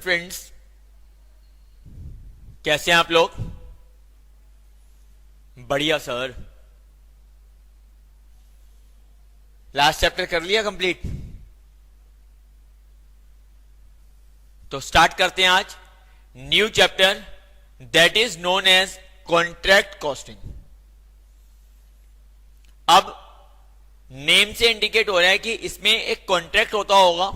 Friends, कैसे हैं आप लोग? बढ़िया सर। लास्ट चैप्टर कर लिया कंप्लीट? तो स्टार्ट करते हैं आज new chapter that is known as contract costing. अब नेम से इंडिकेट हो रहा है कि इसमें एक कॉन्ट्रैक्ट होता होगा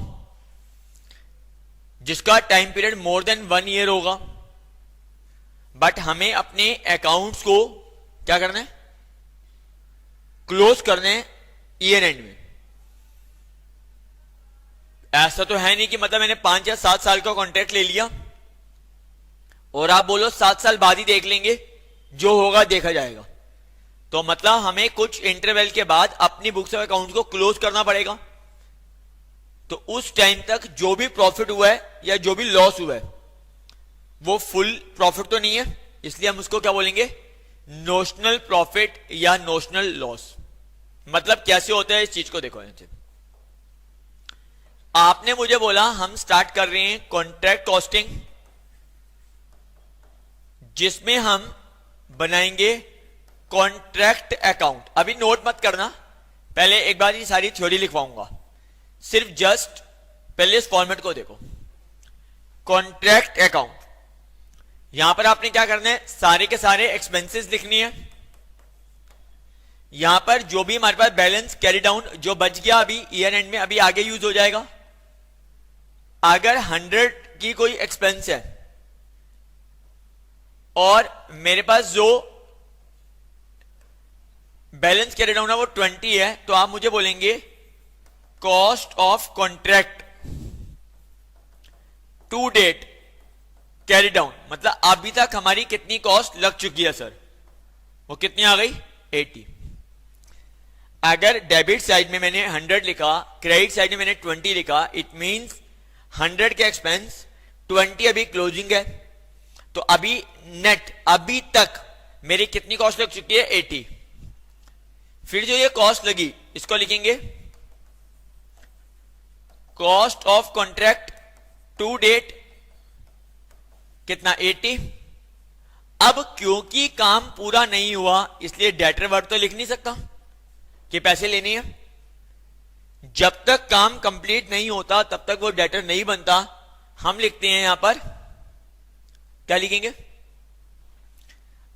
जिसका time period more than 1 year होगा, बट हमें अपने अकाउंट्स को क्या करना है? क्लोज करने हैं ईयर एंड में। ऐसा तो है नहीं कि मतलब मैंने 5 या 7 साल का कॉन्ट्रैक्ट ले लिया और आप बोलो 7 साल बाद ही देख लेंगे, जो होगा देखा जाएगा। तो मतलब हमें कुछ इंटरवल के बाद अपनी बुक्स ऑफ अकाउंट्स को क्लोज करना पड़ेगा। तो उस टाइम तक जो भी प्रॉफिट हुआ है या जो भी लॉस हुआ है वो फुल प्रॉफिट तो नहीं है, इसलिए हम उसको क्या बोलेंगे? नोशनल प्रॉफिट या नोशनल लॉस। मतलब कैसे होता है इस चीज को देखो। आपने मुझे बोला हम स्टार्ट कर रहे हैं कॉन्ट्रैक्ट कॉस्टिंग, जिसमें हम बनाएंगे कॉन्ट्रैक्ट अकाउंट। अभी नोट मत करना, पहले एक बार ये सारी थ्योरी लिखवाऊंगा, सिर्फ जस्ट पहले इस फॉर्मेट को देखो। कॉन्ट्रैक्ट अकाउंट, यहां पर आपने क्या करना है? सारे के सारे एक्सपेंसेस लिखनी है। यहां पर जो भी हमारे पास बैलेंस कैरी डाउन जो बच गया अभी ईयर एंड में, अभी आगे यूज हो जाएगा। अगर 100 की कोई एक्सपेंस है और मेरे पास जो बैलेंस कैरी डाउन है वो 20 है, तो आप मुझे बोलेंगे cost of contract to date carry down. मतलब अभी तक हमारी कितनी कॉस्ट लग चुकी है सर? वो कितनी आ गई? 80। अगर डेबिट साइड में मैंने 100 लिखा, क्रेडिट साइड में मैंने 20 लिखा, इट मींस 100 के एक्सपेंस 20 अभी क्लोजिंग है। तो अभी नेट अभी तक मेरी कितनी कॉस्ट लग चुकी है? 80। फिर जो ये कॉस्ट लगी इसको लिखेंगे cost of contract to date, कितना? 80। अब क्योंकि काम पूरा नहीं हुआ इसलिए डेटर वर्ड तो लिख नहीं सकता कि पैसे लेने हैं। जब तक काम कंप्लीट नहीं होता तब तक वो डेटर नहीं बनता। हम लिखते हैं यहां पर क्या लिखेंगे?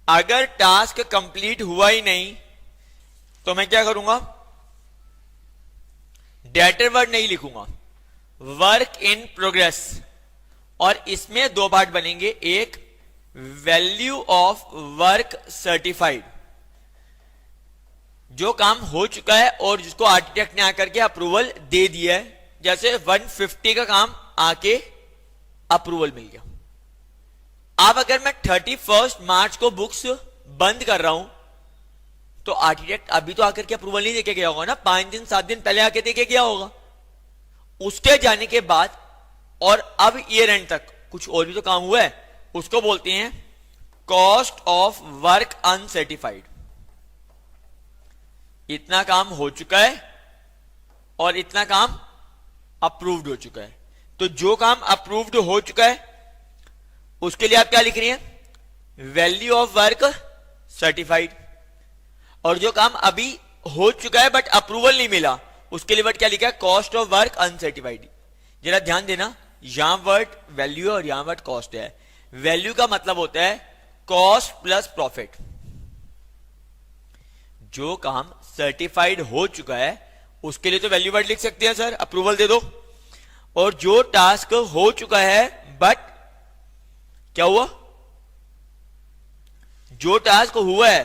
अगर टास्क कंप्लीट हुआ ही नहीं तो मैं क्या करूंगा? डेटर वर्ड नहीं लिखूंगा, वर्क इन प्रोग्रेस। और इसमें दो पार्ट बनेंगे, एक वैल्यू ऑफ वर्क सर्टिफाइड, जो काम हो चुका है और जिसको आर्किटेक्ट ने आकर के अप्रूवल दे दिया है। जैसे 150 का काम आके अप्रूवल मिल गया। अब अगर मैं 31 मार्च को बुक्स बंद कर रहा हूं तो आर्किटेक्ट अभी तो आकर के अप्रूवल नहीं देके गया होगा ना, 5 दिन 7 दिन पहले आके देके गया होगा। उसके जाने के बाद और अब ईयर एंड तक कुछ और भी तो काम हुआ है, उसको बोलते हैं कॉस्ट ऑफ वर्क अनसर्टिफाइड। इतना काम हो चुका है और इतना काम अप्रूव्ड हो चुका है। तो जो काम अप्रूव्ड हो चुका है उसके लिए आप क्या लिख रही हैं? Value of work certified. और जो काम अभी हो चुका है बट अप्रूवल नहीं मिला उसके लिए वर्ड क्या लिखा है? Cost of work uncertified. जरा ध्यान देना, यहां वर्ड वैल्यू और यहां वर्ड कॉस्ट है। वैल्यू का मतलब होता है कॉस्ट प्लस प्रॉफिट। जो काम सर्टिफाइड हो चुका है उसके लिए तो वैल्यू वर्ड लिख सकते हैं सर, अप्रूवल दे दो। और जो टास्क हो चुका है बट क्या हुआ? जो टास्क हुआ है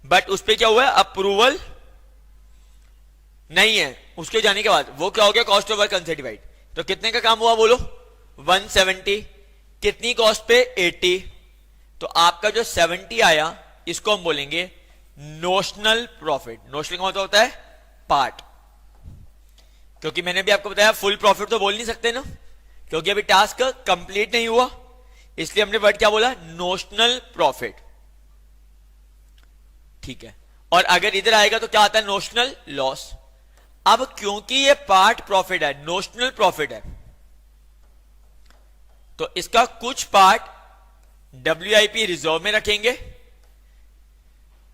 बट उस पर क्या हुआ है? अप्रूवल नहीं है, उसके जाने के बाद वो क्या हो गया? Cost of work uncertified. तो कितने का काम हुआ बोलो? 170। कितनी कॉस्ट पे? 80। तो आपका जो 70 आया इसको हम बोलेंगे नोशनल प्रॉफिट। नोशनल का मतलब होता है पार्ट, क्योंकि मैंने भी आपको बताया फुल प्रॉफिट तो बोल नहीं सकते ना, क्योंकि अभी टास्क कंप्लीट नहीं हुआ, इसलिए हमने वर्ड क्या बोला? Notional profit. ठीक है। और अगर इधर आएगा तो क्या आता है? Notional loss. अब क्योंकि ये पार्ट प्रॉफिट है, नोशनल प्रॉफिट है, तो इसका कुछ पार्ट WIP रिजर्व में रखेंगे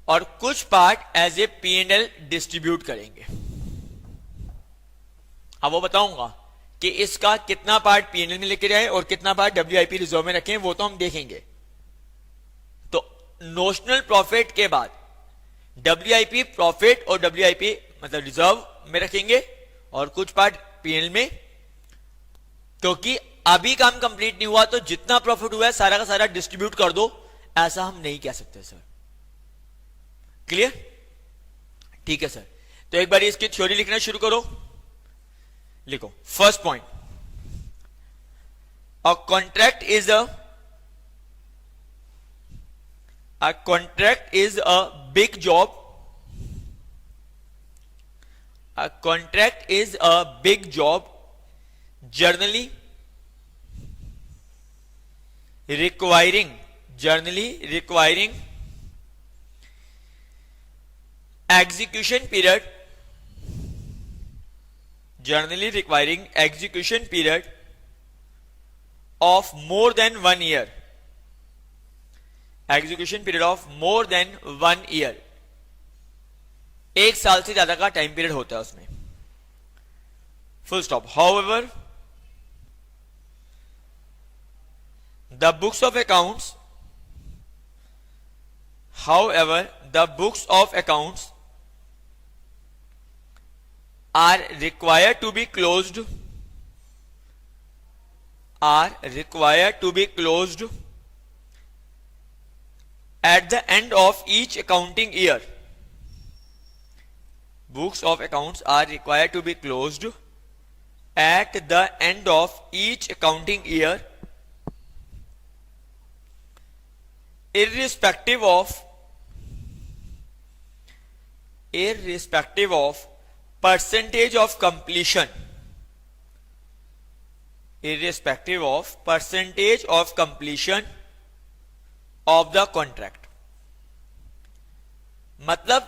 और कुछ part as a P&L distribute करेंगे। अब वो बताऊंगा कि इसका कितना पार्ट P&L में लेके जाए और कितना पार्ट WIP रिजर्व में रखें, वो तो हम देखेंगे। तो नोशनल प्रॉफिट के बाद WIP प्रॉफिट और WIP मतलब रिजर्व में रखेंगे और कुछ पार्ट P&L में, क्योंकि अभी काम कंप्लीट नहीं हुआ तो जितना प्रॉफिट हुआ है सारा का सारा डिस्ट्रीब्यूट कर दो, ऐसा हम नहीं कह सकते सर। क्लियर? ठीक है सर। तो एक बार इसकी थ्योरी लिखना शुरू करो। लिखो first point, a contract is a big job. A contract is a big job, generally requiring execution period of more than 1 year. Execution period of more than 1 year. 1 साल से ज्यादा का टाइम पीरियड होता है उसमें। Full stop. However, the books of accounts are required to be closed at the end of each accounting year. Books of accounts are required to be closed at the end of each accounting year, irrespective of percentage of completion of the contract. मतलब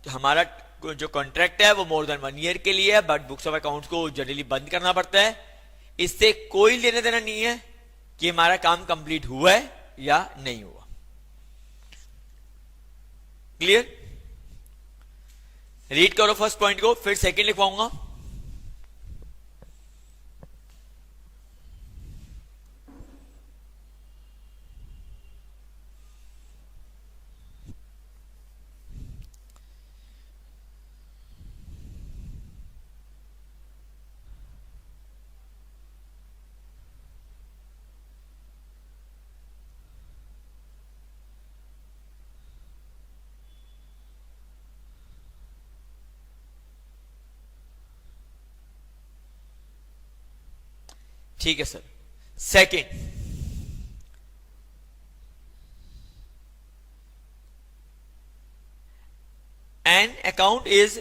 हमारा जो contract है वो more than 1 year के लिए है, but books of accounts को generally बंद करना पड़ता है। इससे कोई लेने देना नहीं है कि हमारा काम कंप्लीट हुआ है या नहीं हुआ। क्लियर? रीड करो फर्स्ट पॉइंट को, फिर सेकंड लिखवाऊंगा। ठीक है sir. Second, an account is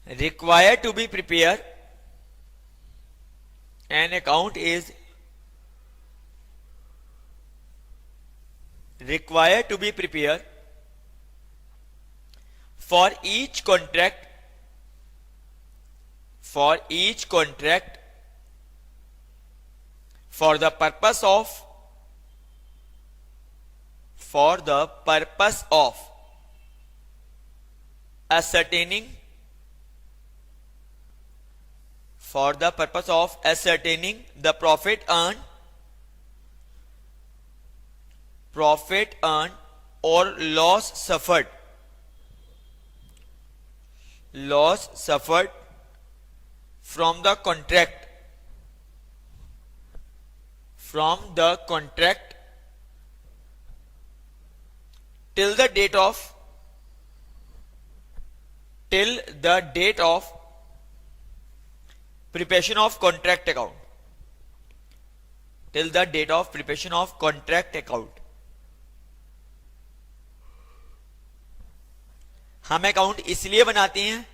required to be prepared. An account is required to be prepared for each contract for the purpose of ascertaining the profit earned or loss suffered from the contract till the date of preparation of contract account. Till the date of preparation of contract account. हम account इसलिए बनाते हैं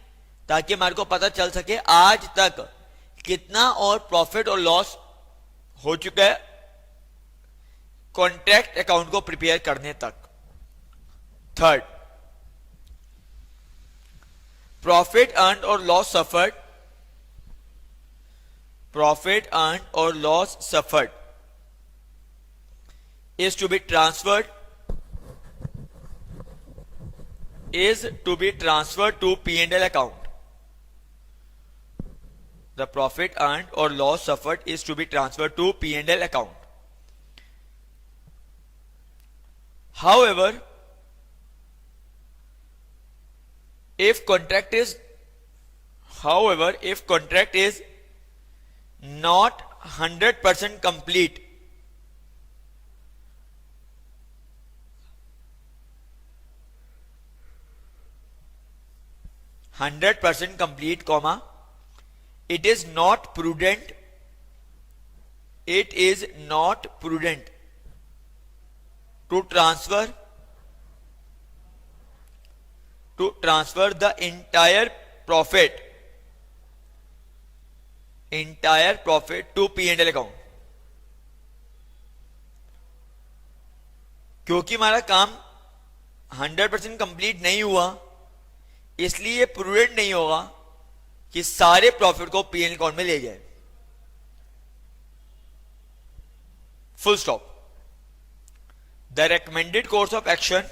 ताकि हमारे को पता चल सके आज तक कितना और प्रॉफिट और लॉस हो चुका है कॉन्ट्रैक्ट अकाउंट को प्रिपेयर करने तक। थर्ड, प्रॉफिट अर्न और loss suffered profit earned or loss suffered is to be transferred to P&L account. The profit earned or loss suffered is to be transferred to P&L account. However, if contract is not 100% complete, comma, it is not prudent to transfer the entire profit to P&L account. क्योंकि हमारा काम 100% complete नहीं हुआ, इसलिए prudent नहीं होगा कि सारे प्रॉफिट को P&L अकाउंट में ले जाए. Full stop. The recommended course of action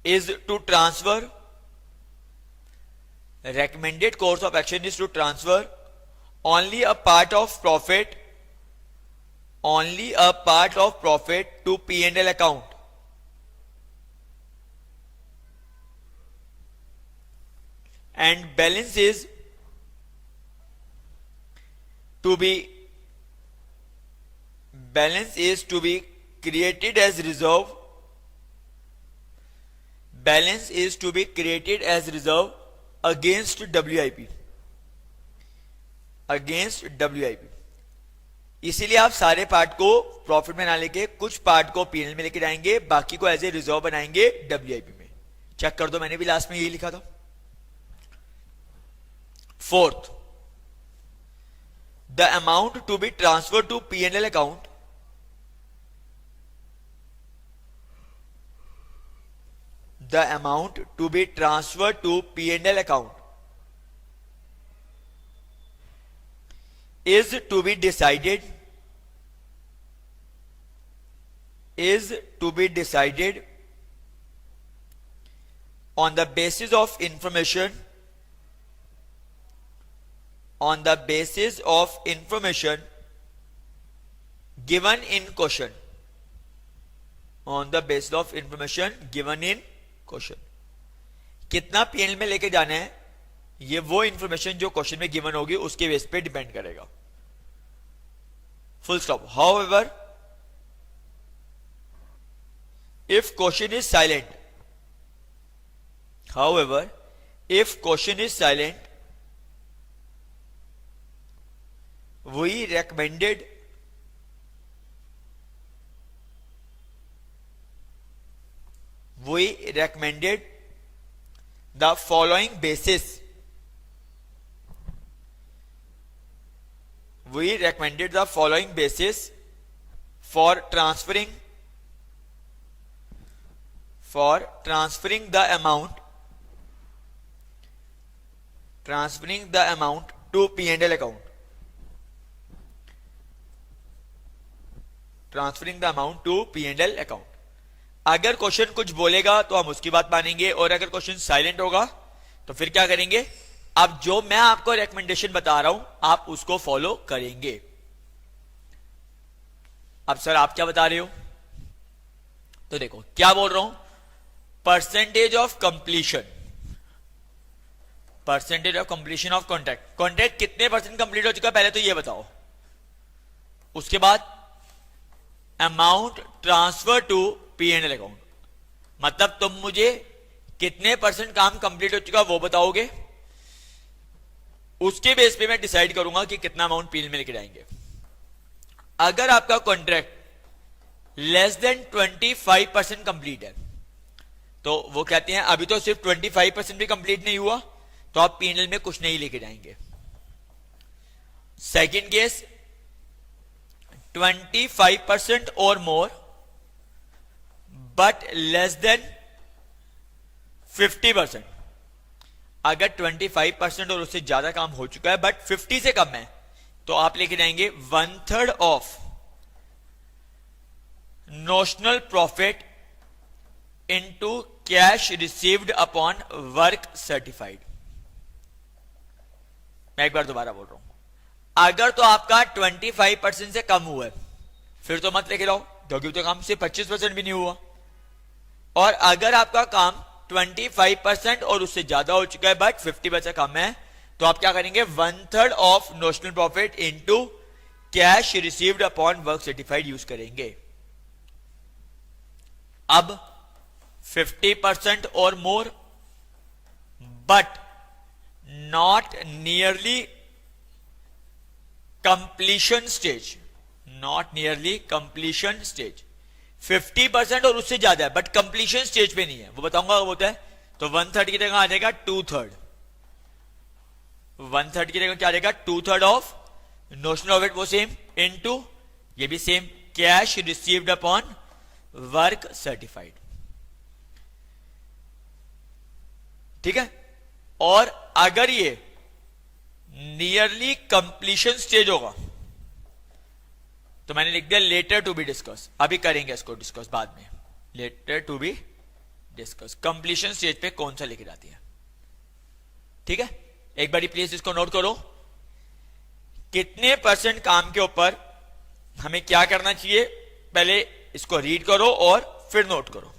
is to transfer only a part of profit to P&L account. And balance is to be created as reserve. Against WIP. इसीलिए आप सारे part को profit में ना लेके कुछ पार्ट को P&L में लेके जाएंगे, बाकी को एज ए रिजर्व बनाएंगे WIP में. चेक कर दो, मैंने भी लास्ट में यही लिखा था. Fourth, the amount to be transferred to P&L account is to be decided on the basis of information given in question. कितना P&L में लेके जाना है, ये वो इंफॉर्मेशन जो क्वेश्चन में गिवन होगी उसके बेस पे डिपेंड करेगा. Full stop. However, if question is silent, we recommended the following basis. For transferring the amount to P&L account. अगर क्वेश्चन कुछ बोलेगा तो हम उसकी बात मानेंगे, और अगर क्वेश्चन साइलेंट होगा तो फिर क्या करेंगे. अब जो मैं आपको रिकमेंडेशन बता रहा हूं आप उसको फॉलो करेंगे. अब सर आप क्या बता रहे हो, तो देखो क्या बोल रहा हूं. Percentage of completion of contract कितने परसेंट कंप्लीट हो चुका है पहले तो ये बताओ. उसके बाद amount transfer to P&L account, मतलब तुम मुझे कितने परसेंट काम कंप्लीट हो चुका वो बताओगे. उसके बेस पे मैं डिसाइड करूंगा कि कितना अमाउंट P&L में लेके जाएंगे. अगर आपका कॉन्ट्रैक्ट लेस देन 25% कंप्लीट है तो वो कहते हैं अभी तो सिर्फ 25% भी कंप्लीट नहीं हुआ तो आप P&L में कुछ नहीं लेके जाएंगे. सेकेंड केस 25% और मोर बट लेस देन 50%। अगर 25% और उससे ज्यादा काम हो चुका है बट 50 से कम है, तो आप लेके जाएंगे 1/3 of notional profit into cash received upon work certified. मैं एक बार दोबारा बोल रहा हूं, अगर तो आपका 25% से कम हुआ है फिर तो मत लेके जाओ, क्योंकि तो काम से 25% भी नहीं हुआ। और अगर आपका काम 25% और उससे ज्यादा हो चुका है बट 50% कम है, तो आप क्या करेंगे, 1/3 of notional profit into cash received upon work certified use करेंगे। अब 50% और more but not nearly completion stage, not nearly completion stage. 50% और उससे ज्यादा है बट कंप्लीशन स्टेज पे नहीं है, वो बताऊंगा कब होता है। तो 1/3 की जगह आ जाएगा 2/3, 1/3 की जगह क्या आ जाएगा 2/3 ऑफ नोशनल प्रॉफिट, वो सेम इनटू ये भी same cash received upon work certified. ठीक है। और अगर ये नियरली कंप्लीशन स्टेज होगा तो मैंने लिख दिया लेटर टू बी डिस्कस, अभी करेंगे इसको डिस्कस बाद में, later to be discuss. Completion stage पे कौन सा लिखी जाती है। ठीक है, एक बारी प्लीज इसको नोट करो, कितने % काम के ऊपर हमें क्या करना चाहिए, पहले इसको रीड करो और फिर नोट करो।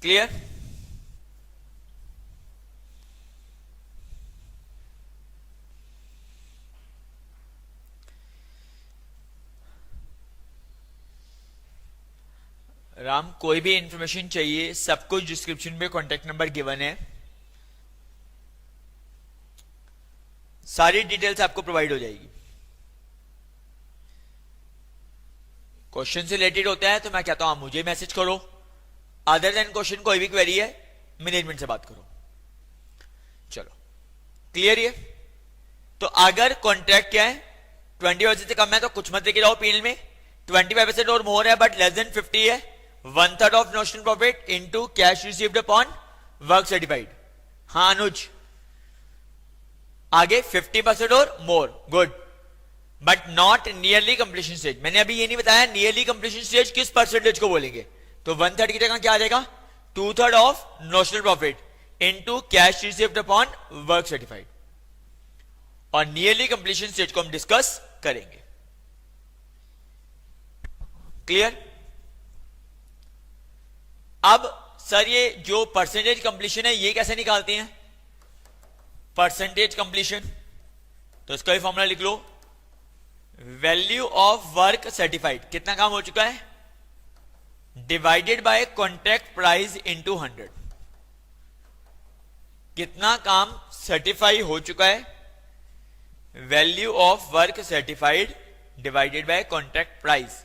क्लियर। राम, कोई भी इंफॉर्मेशन चाहिए, सब कुछ डिस्क्रिप्शन में कॉन्टेक्ट नंबर गिवन है, सारी डिटेल्स आपको प्रोवाइड हो जाएगी। क्वेश्चन से रिलेटेड होता है तो मैं कहता हूं आप मुझे मैसेज करो, अदर देन क्वेश्चन कोई भी क्वेरी है मैनेजमेंट से बात करो। चलो क्लियर ये। तो अगर कॉन्ट्रैक्ट क्या है 20% से कम है तो कुछ मत लेके जाओ पीएनएल में, 25% और मोर है बट लेस देन 50 है, 1/3 of notional profit into cash received upon work certified. हाँ अनुज, आगे 50% और more, good, but not nearly completion stage. मैंने अभी ये नहीं बताया नियरली कंप्लीशन स्टेज किस परसेंटेज को बोलेंगे, तो 1/3 की जगह क्या आ जाएगा 2/3 of notional profit into cash received upon work certified. और नियरली कंप्लीशन स्टेज को हम डिस्कस करेंगे। क्लियर। अब सर ये जो परसेंटेज कंप्लीशन है ये कैसे निकालते हैं, परसेंटेज कंप्लीशन, तो इसका भी फॉर्मूला लिख लो, वैल्यू ऑफ वर्क सर्टिफाइड, कितना काम हो चुका है, divided by contract price into 100। कितना काम सर्टिफाई हो चुका है, value of work certified divided by contract price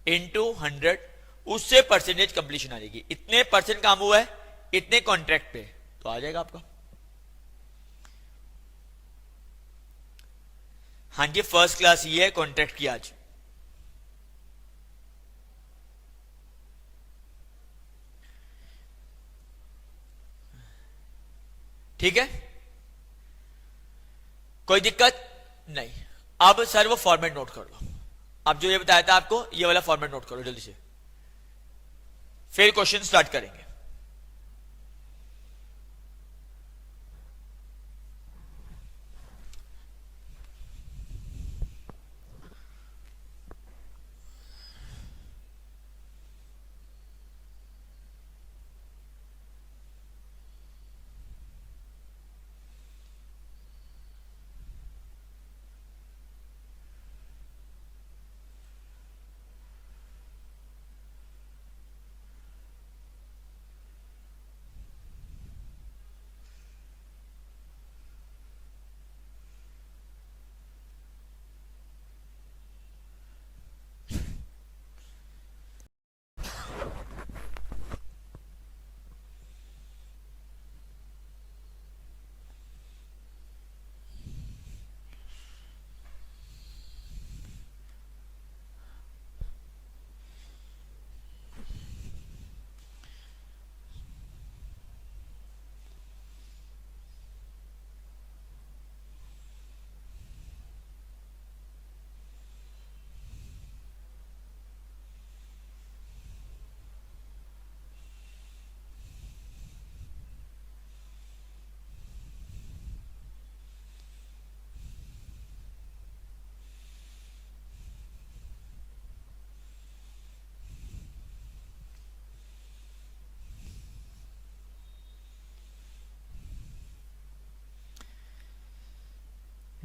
into 100, उससे परसेंटेज कंप्लीशन आ जाएगी। इतने % काम हुआ है इतने कॉन्ट्रैक्ट पे, तो आ जाएगा आपका। हाँ जी, फर्स्ट क्लास ये है कॉन्ट्रैक्ट की आज। ठीक है, कोई दिक्कत नहीं। अब सर वो फॉर्मेट नोट कर लो, अब जो ये बताया था आपको ये वाला फॉर्मेट नोट करो जल्दी से, फिर क्वेश्चन स्टार्ट करेंगे।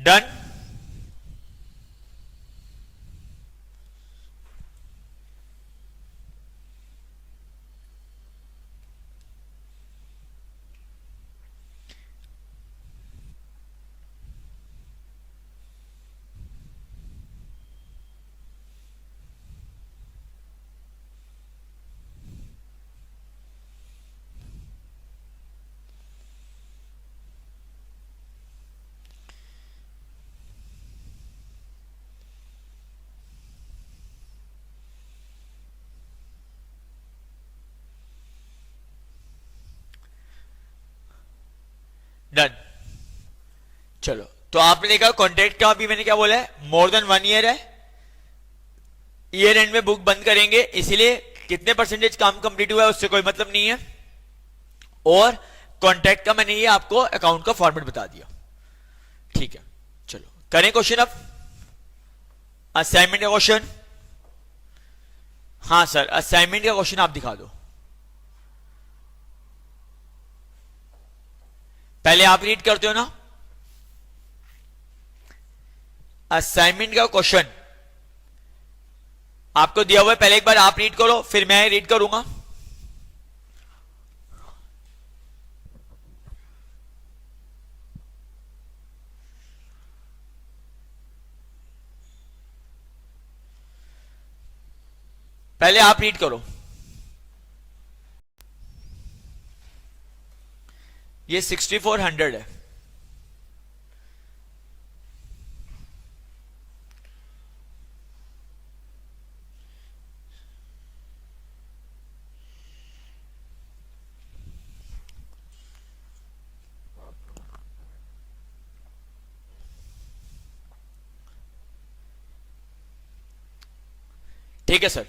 डन। डन। चलो, तो आपने देखा कॉन्ट्रैक्ट का अभी मैंने क्या बोला है, मोर देन 1 ईयर है, ईयर एंड में बुक बंद करेंगे, इसीलिए कितने परसेंटेज काम कंप्लीट हुआ है उससे कोई मतलब नहीं है। और कॉन्ट्रैक्ट का मैंने ये आपको अकाउंट का फॉर्मेट बता दिया। ठीक है, चलो करें क्वेश्चन अब, असाइनमेंट का क्वेश्चन। हाँ सर, असाइनमेंट का क्वेश्चन आप दिखा दो। पहले आप रीड करते हो ना असाइनमेंट का क्वेश्चन, आपको दिया हुआ है, पहले एक बार आप रीड करो फिर मैं रीड करूंगा। पहले आप रीड करो। ये 6400 है। ठीक है sir.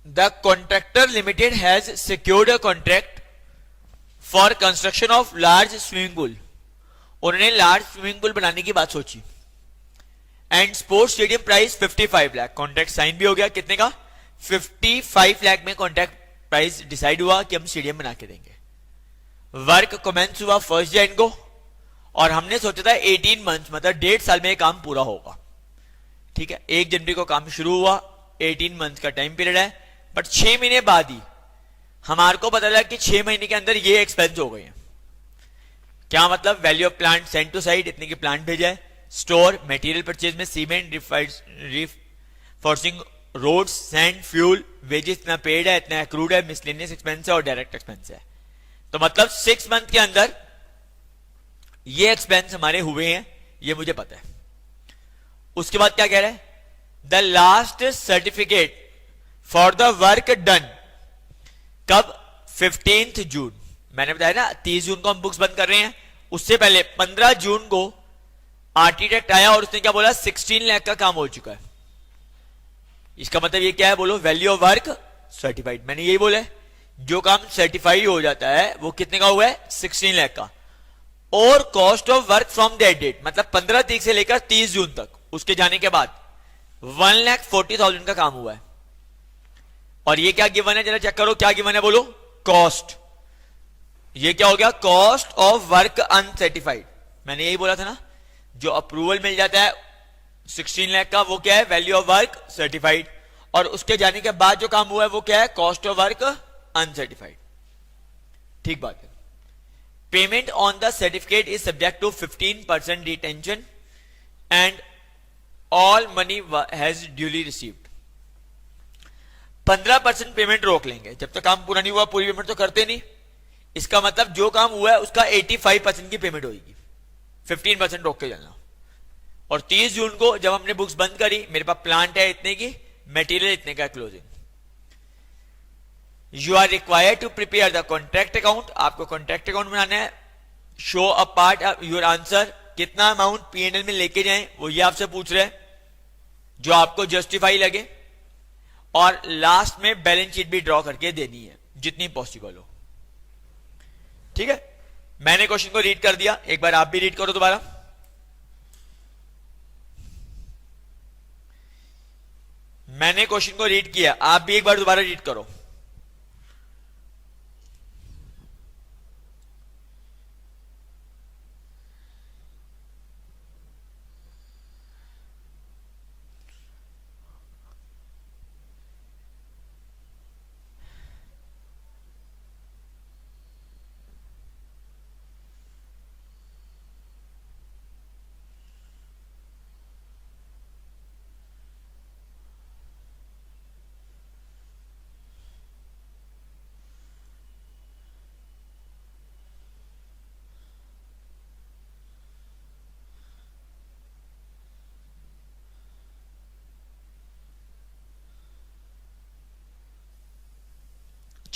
The contractor limited has secured a contract for construction of large swimming pool. उन्होंने लार्ज स्विमिंग पूल बनाने की बात सोची। And sports stadium price 55 lakh. Contract sign भी हो गया, कितने का, 55 लाख में कॉन्ट्रैक्ट प्राइस डिसाइड हुआ कि हम स्टेडियम बना के देंगे। वर्क कमेंस हुआ 1 जनवरी को, और हमने सोचा था 18 मंथ मतलब 1.5 साल में काम पूरा होगा। ठीक है, 1 जनवरी को काम शुरू हुआ, 18 मंथ का टाइम पीरियड है, बट 6 महीने बाद ही हमारे को पता लगा कि 6 महीने के अंदर ये एक्सपेंस हो गए हैं। क्या मतलब, value of plant send to site इतने की प्लांट भेजा है, स्टोर मटेरियल परचेज में cement, reinforcing rods, sand, fuel, wages इतना पेड है, इतना एक्रूड है, मिसलेनियस एक्सपेंस है और डायरेक्ट एक्सपेंस है। तो मतलब 6 मंथ के अंदर ये एक्सपेंस हमारे हुए हैं, ये मुझे पता है। उसके बाद क्या कह रहा है, the last certificate for the work done कब, 15 जून। मैंने बताया ना 30 जून को हम बुक्स बंद कर रहे हैं, उससे पहले 15 जून को आर्किटेक्ट आया और उसने क्या बोला, 16 लाख का काम हो चुका है। इसका मतलब ये क्या है, बोलो, वैल्यू ऑफ वर्क सर्टिफाइड। मैंने यही बोला है, जो काम सर्टिफाइड हो जाता है वो कितने का हुआ है, 16 लाख का। और cost of work from that date मतलब 15 तारीख से लेकर 30 जून तक, उसके जाने के बाद 1,40,000 का काम हुआ है। और ये क्या गिवन है, जरा चेक करो क्या गिवन है, बोलो, कॉस्ट। ये क्या हो गया, कॉस्ट ऑफ वर्क अनसर्टिफाइड। मैंने यही बोला था ना, जो अप्रूवल मिल जाता है 16 लाख का, वो क्या है, वैल्यू ऑफ वर्क सर्टिफाइड। और उसके जाने के बाद जो काम हुआ है वो क्या है, कॉस्ट ऑफ वर्क अनसर्टिफाइड। ठीक बात है। Payment on the certificate is subject to 15% retention and all money has duly received. 15% payment रोक लेंगे, जब तक काम पूरा नहीं हुआ पूरी पेमेंट तो करते नहीं। इसका मतलब जो काम हुआ है उसका 85% की पेमेंट होगी, 15% रोक के चलना। और 30 जून को जब हमने बुक्स बंद करी, मेरे पास प्लांट है इतने की, मटेरियल इतने का, closing. You are required to prepare the contract account. आपको कॉन्ट्रैक्ट अकाउंट बनाना है। Show a part of your answer, कितना अमाउंट P&L में लेके जाएं वो ये आपसे पूछ रहे हैं, जो आपको जस्टिफाई लगे। और लास्ट में बैलेंस शीट भी ड्रॉ करके देनी है जितनी पॉसिबल हो। ठीक है, मैंने क्वेश्चन को रीड कर दिया, एक बार आप भी रीड करो दोबारा। मैंने क्वेश्चन को रीड किया, आप भी एक बार दोबारा रीड करो।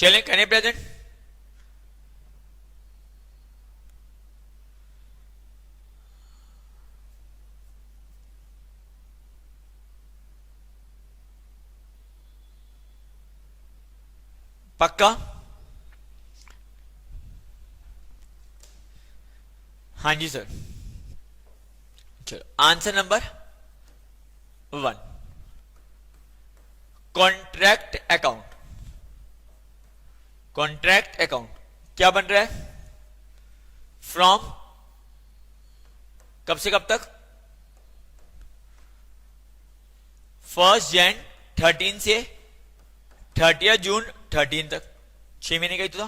चलें करें प्रेजेंट। पक्का? हाँ जी सर। चलो answer number 1, contract account. Contract account क्या बन रहा है? फ्रॉम कब से कब तक? 1 जन 13 से 30 जून 13 तक, 6 महीने का ही तो था।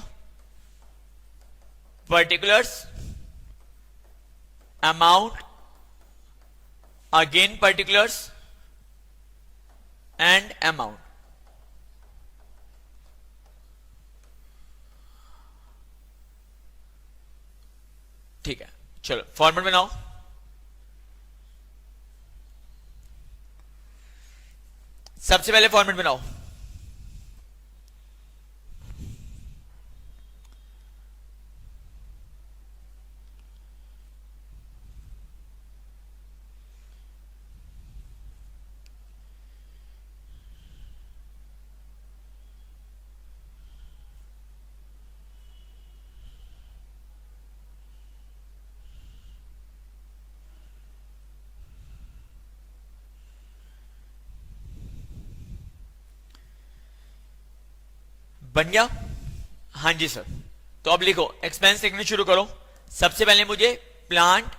Particulars, amount, again particulars and amount. ठीक है, चलो फॉर्मेट बनाओ। सबसे पहले फॉर्मेट बनाओ। बन गया? हाँ जी सर। तो अब लिखो, एक्सपेंस लिखने शुरू करो। सबसे पहले मुझे प्लांट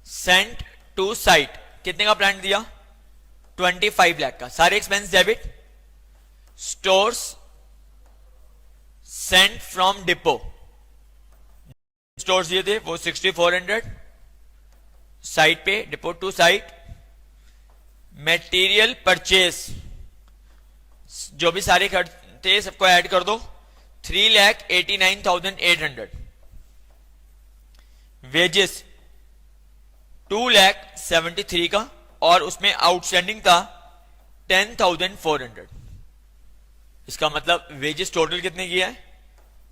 सेंट टू साइट, कितने का प्लांट दिया? 25 लाख का, सारे expense debit. Stores sent from depot, stores दिए थे वो 6400 साइट पे, depot to site. Material purchase, जो भी सारे खर्च थे सबको ऐड कर दो, 3,89,800। वेजेस 2,73,000 का, और उसमें आउटस्टैंडिंग था 10,400। इसका मतलब वेजेस टोटल कितने किया है?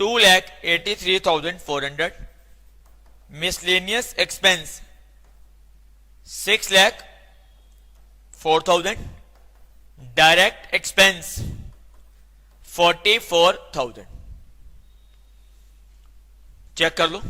2,83,400। Miscellaneous expense 6,04,000। Direct expense 44,000। Check कर लो।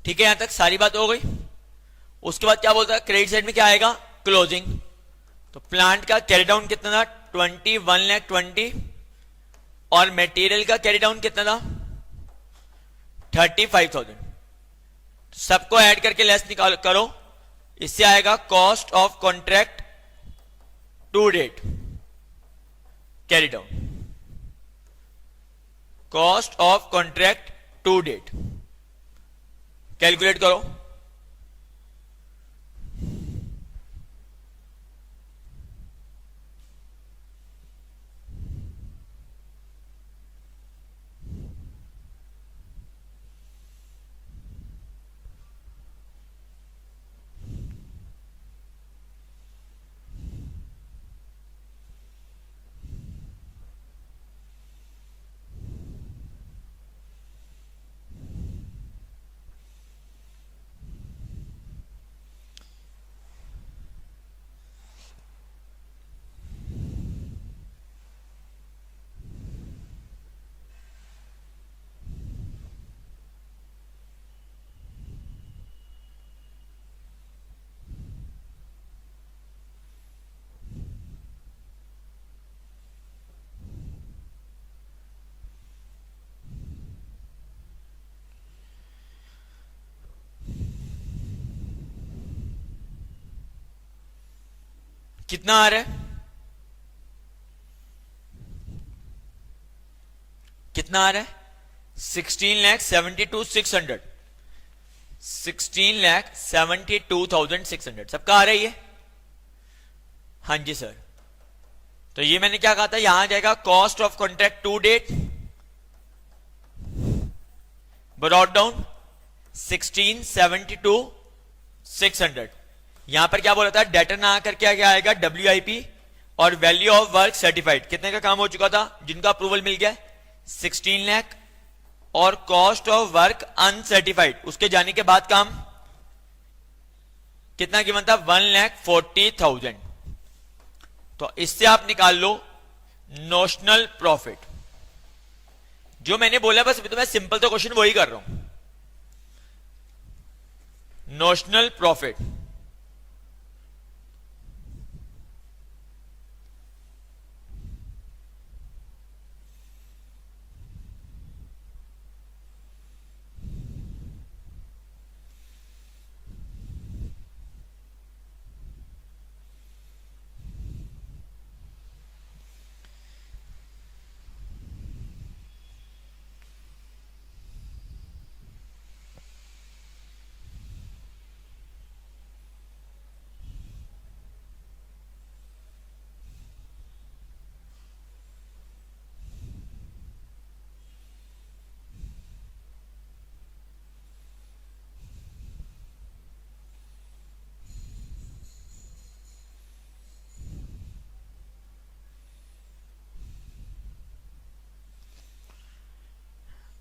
ठीक है, यहां तक सारी बात हो गई। उसके बाद क्या बोलता है? क्रेडिट साइड में क्या आएगा? क्लोजिंग। तो प्लांट का कैरी डाउन कितना था? 21,20,000। और मटेरियल का कैरी डाउन कितना था? 35,000। सबको ऐड करके लेस निकाल करो, इससे आएगा cost of contract to date carry down. Cost of contract to date calculate करो। कितना आ रहा है, कितना आ रहा है, 16,72,600, 16,72,600 सबका आ रही है। हाँ जी सर, तो ये मैंने क्या कहा था, यहां आ जाएगा cost of contract to date brought down 16,72,600। यहां पर क्या बोला था, डेटर ना आकर क्या आएगा, WIP और वैल्यू ऑफ वर्क सर्टिफाइड, कितने का काम हो चुका था, जिनका अप्रूवल मिल गया 16 लाख, और कॉस्ट ऑफ वर्क अनसर्टिफाइड, उसके जाने के बाद काम कितना कीमत था, 1,40,000। तो इससे आप निकाल लो नोशनल प्रॉफिट। जो मैंने बोला बस अभी तो मैं सिंपल तो क्वेश्चन वही कर रहा हूं, नोशनल प्रॉफिट।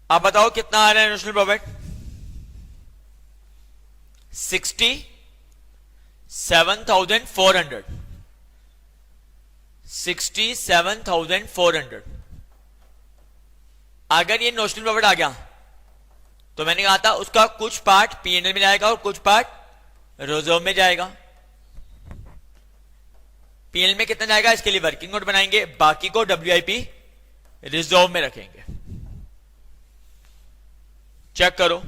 आप बताओ कितना आ रहा है नोशनल प्रॉफिट, 67,400, 67,400। अगर ये नोशनल प्रॉफिट आ गया तो मैंने कहा था उसका कुछ पार्ट P&L में जाएगा और कुछ पार्ट रिजर्व में जाएगा। P&L में कितना जाएगा, इसके लिए वर्किंग नोट बनाएंगे, बाकी को WIP रिजर्व में रखेंगे। चेक करो,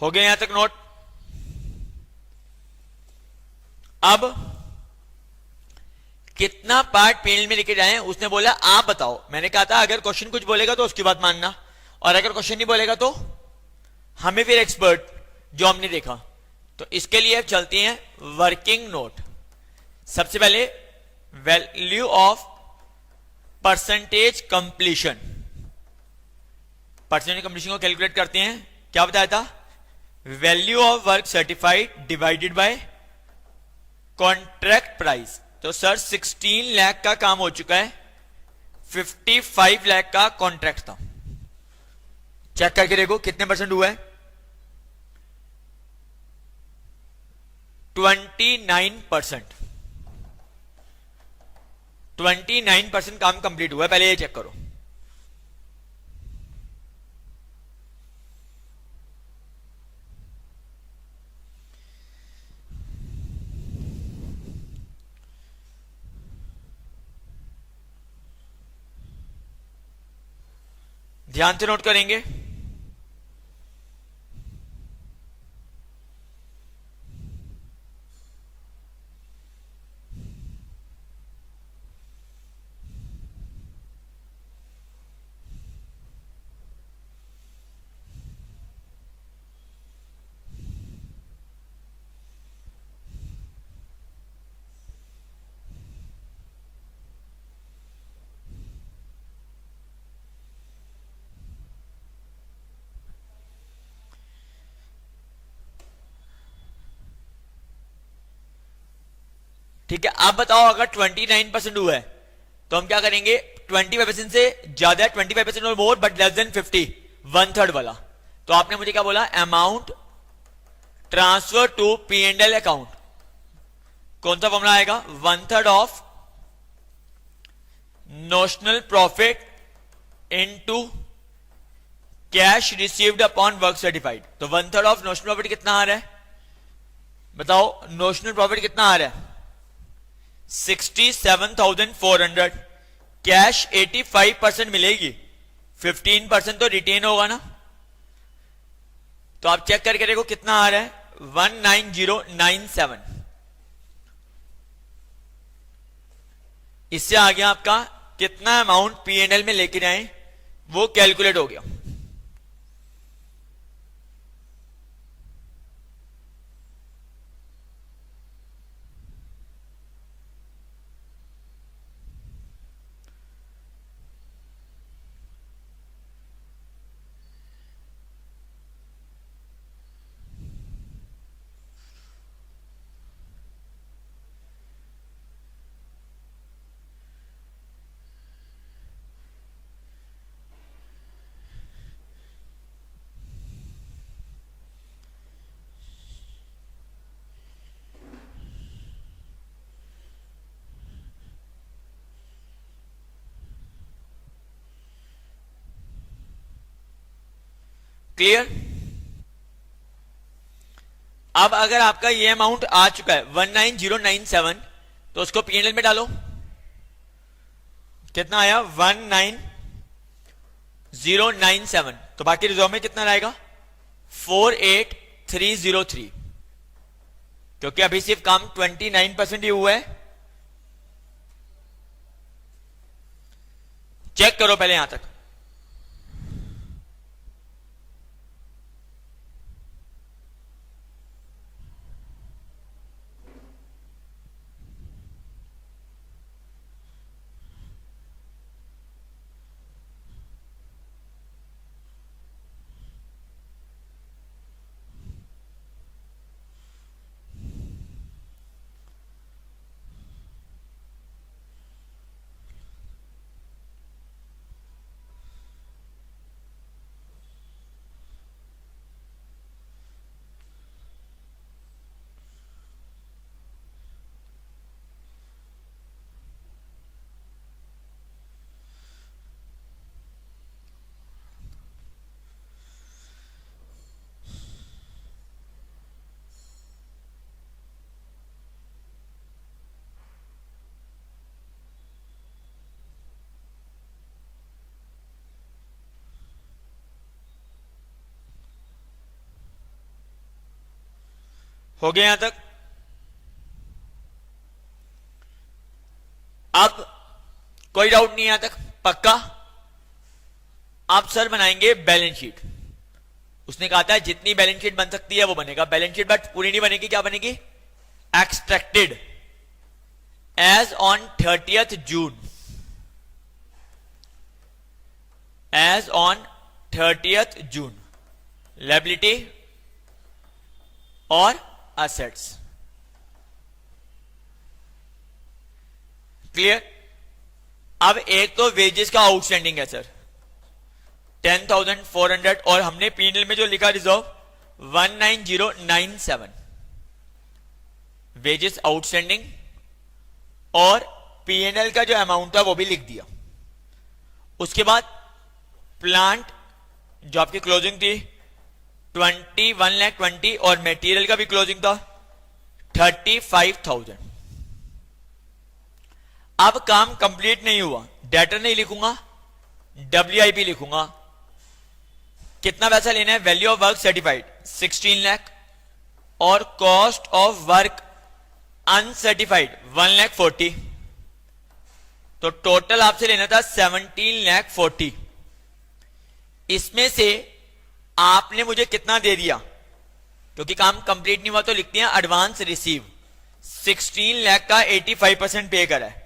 हो गया यहां तक नोट। अब कितना पार्ट P&L में लेके जाएं, उसने बोला आप बताओ। मैंने कहा था अगर क्वेश्चन कुछ बोलेगा तो उसकी बात मानना, और अगर क्वेश्चन नहीं बोलेगा तो हमें फिर एक्सपर्ट जो हमने देखा। तो इसके लिए चलती हैं वर्किंग नोट। सबसे पहले value of percentage completion, percentage completion को कैलकुलेट करते हैं। क्या बताया था, value of work certified divided by contract price. तो सर 16 लाख का काम हो चुका है, 55 लाख का कॉन्ट्रैक्ट था। चेक करके देखो कितने परसेंट हुआ है, 29%। 29% काम कंप्लीट हुआ है, पहले ये चेक करो। ध्यान से नोट करेंगे। ठीक है, आप बताओ अगर 29% हुआ है तो हम क्या करेंगे, 25% से ज्यादा है, 25% और मोर बट लेस देन 50, 1/3 वाला। तो आपने मुझे क्या बोला, amount transfer to P&L account, कौन सा फॉर्मूला आएगा, 1/3 of notional profit into cash received upon work certified. तो 1/3 ऑफ नोशनल प्रॉफिट कितना आ रहा है, बताओ नोशनल प्रॉफिट कितना आ रहा है, 67,400, कैश 85% मिलेगी, 15% तो रिटेन होगा ना। तो आप चेक करके देखो कितना आ रहा है, 19097। इससे आ गया आपका कितना अमाउंट P&L में लेके जाएं, वो कैलकुलेट हो गया। क्लियर। अब अगर आपका ये अमाउंट आ चुका है 19097, तो उसको P&L में डालो, कितना आया 19097, तो बाकी रिजर्व में कितना रहेगा 48303, क्योंकि अभी सिर्फ काम 29% ही हुआ है। चेक करो पहले यहां तक। हो गया यहां तक। अब कोई डाउट नहीं यहां तक, पक्का। आप सर बनाएंगे बैलेंस शीट, उसने कहा था जितनी बैलेंस शीट बन सकती है वो बनेगा बैलेंस शीट, बट पूरी नहीं बनेगी। क्या बनेगी, extracted as on 30th June, as on 30th June, liability और असेट्स। क्लियर। अब एक तो वेजेस का आउटस्टैंडिंग है सर 10,400, और हमने P&L में जो लिखा रिजर्व 19097, वेजेस आउटस्टैंडिंग, और P&L का जो अमाउंट था वो भी लिख दिया। उसके बाद प्लांट जो आपकी क्लोजिंग थी 21,20,000, और मटेरियल का भी क्लोजिंग था 35,000। अब काम कंप्लीट नहीं हुआ, डेटर नहीं लिखूंगा, WIP लिखूंगा। कितना पैसा लेना है, value of work certified 16 lakh, और कॉस्ट ऑफ वर्क अनसर्टिफाइड 1,40,000। तो टोटल आपसे लेना था 17,40,000। इसमें से आपने मुझे कितना दे दिया, क्योंकि काम कंप्लीट नहीं हुआ तो लिखते हैं एडवांस रिसीव, 16 लाख का 85% पे करा है,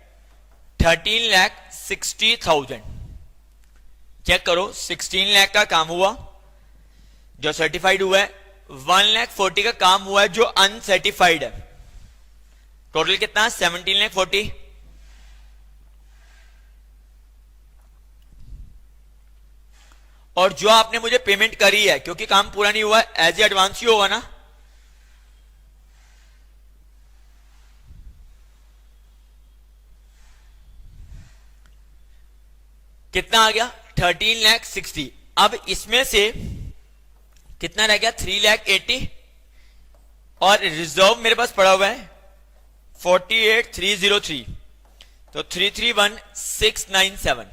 13,60,000। चेक करो, 16 लाख का काम हुआ जो सर्टिफाइड हुआ है, 1,40,000 का काम हुआ है जो अनसर्टिफाइड है। टोटल कितना 17,40,000। और जो आपने मुझे पेमेंट करी है, क्योंकि काम पूरा नहीं हुआ, एज ए एडवांस ही होगा ना, कितना आ गया 13,60,000। अब इसमें से कितना रह गया 3,80,000 और रिजर्व मेरे पास पड़ा हुआ है 48,303, तो 331,697,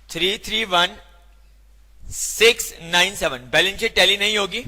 331,697। बैलेंस शीट टैली नहीं होगी,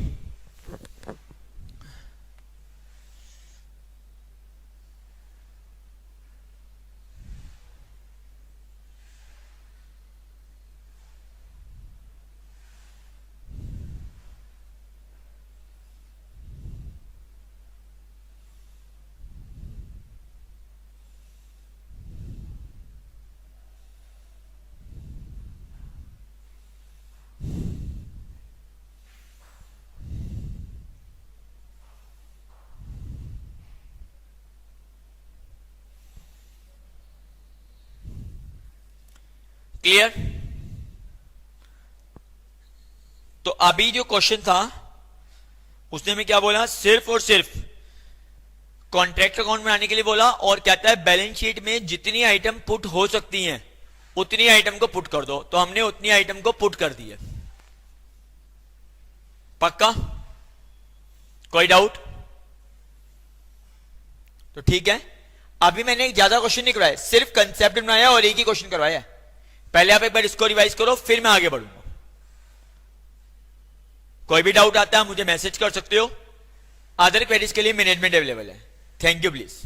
क्लियर। तो अभी जो क्वेश्चन था उसने हमें क्या बोला, सिर्फ और सिर्फ कॉन्ट्रैक्ट अकाउंट बनाने के लिए बोला, और कहता है बैलेंस शीट में जितनी आइटम पुट हो सकती हैं उतनी आइटम को पुट कर दो, तो हमने उतनी आइटम को पुट कर दी है। पक्का, कोई डाउट? तो ठीक है, अभी मैंने ज्यादा क्वेश्चन नहीं करवाया, सिर्फ कंसेप्ट बनाया और एक ही क्वेश्चन करवाया है। पहले आप एक बार इसको रिवाइज करो, फिर मैं आगे बढ़ूंगा। कोई भी डाउट आता है मुझे मैसेज कर सकते हो। अदर क्वेरीज के लिए मैनेजमेंट अवेलेबल है। Thank you please.